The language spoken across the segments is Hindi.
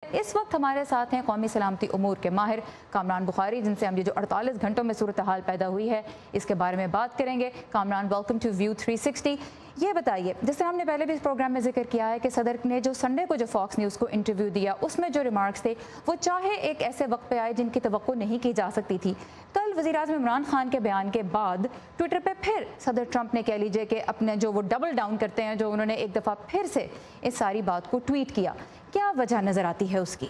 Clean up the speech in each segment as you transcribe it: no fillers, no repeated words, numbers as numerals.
इस वक्त हमारे साथ हैं कौमी सलामती उमूर के माहिर कामरान बुखारी, जिनसे हम ये जो 48 घंटों में सूरत हाल पैदा हुई है इसके बारे में बात करेंगे। Kamran, welcome to view 360। ये बताइए, जिस तरह हमने पहले भी इस प्रोग्राम में जिक्र किया है कि सदर ने जो संडे को जो फॉक्स न्यूज़ को इंटरव्यू दिया उसमें जो रिमार्क्स थे वो चाहे एक ऐसे वक्त पे आए जिनकी तवक्को नहीं की जा सकती थी। कल वज़ीर-ए-आज़म इमरान खान के बयान के बाद ट्विटर पे फिर सदर ट्रंप ने कह लीजिए कि अपने जो वो डबल डाउन करते हैं, जो उन्होंने एक दफ़ा फिर से इस सारी बात को ट्वीट किया। क्या वजह नज़र आती है उसकी?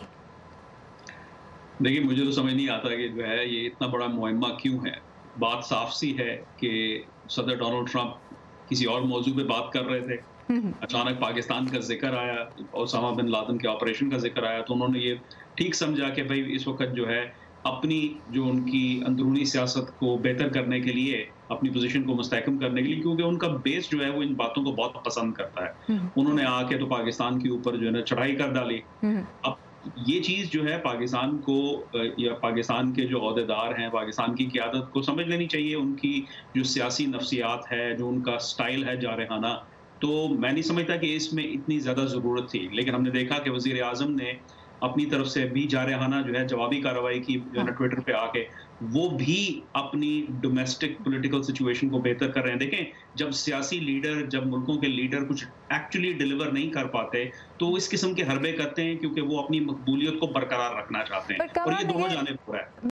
देखिए, मुझे तो समझ नहीं आता कि जो है ये इतना बड़ा मुअम्मा क्यों है। बात साफ सी है कि सदर डोनाल्ड ट्रंप किसी और मौजू पे बात कर रहे थे, अचानक पाकिस्तान का जिक्र आया, ओसामा बिन लादेन के ऑपरेशन का जिक्र आया, तो उन्होंने ये ठीक समझा कि भाई इस वक्त जो है अपनी जो उनकी अंदरूनी सियासत को बेहतर करने के लिए, अपनी पोजीशन को मुस्तहकम करने के लिए, क्योंकि उनका बेस जो है वो इन बातों को बहुत पसंद करता है। उन्होंने आके तो पाकिस्तान के ऊपर जो है ना चढ़ाई कर डाली। अब ये चीज़ जो है पाकिस्तान को या पाकिस्तान के जो ओहदेदार हैं, पाकिस्तान की क़यादत को समझ लेनी चाहिए। उनकी जो सियासी नफ्सियात है, जो उनका स्टाइल है जारहाना, तो मैं नहीं समझता कि इसमें इतनी ज़्यादा ज़रूरत थी। लेकिन हमने देखा कि वज़ीर-ए-आज़म ने अपनी तरफ से भी जारहाना जो है जवाबी कार्रवाई की, जो है ना ट्विटर पे आके, वो भी अपनी डोमेस्टिक पॉलिटिकल सिचुएशन को बेहतर कर रहे हैं। देखें, जब सियासी लीडर, जब मुल्कों के लीडर कुछ एक्चुअली डिलीवर नहीं कर पाते, तो इस किस्म के हरबे करते हैं क्योंकि वो अपनी मकबूलियत को बरकरार रखना चाहते हैं, और ये दोनों जानिब हो रहा है।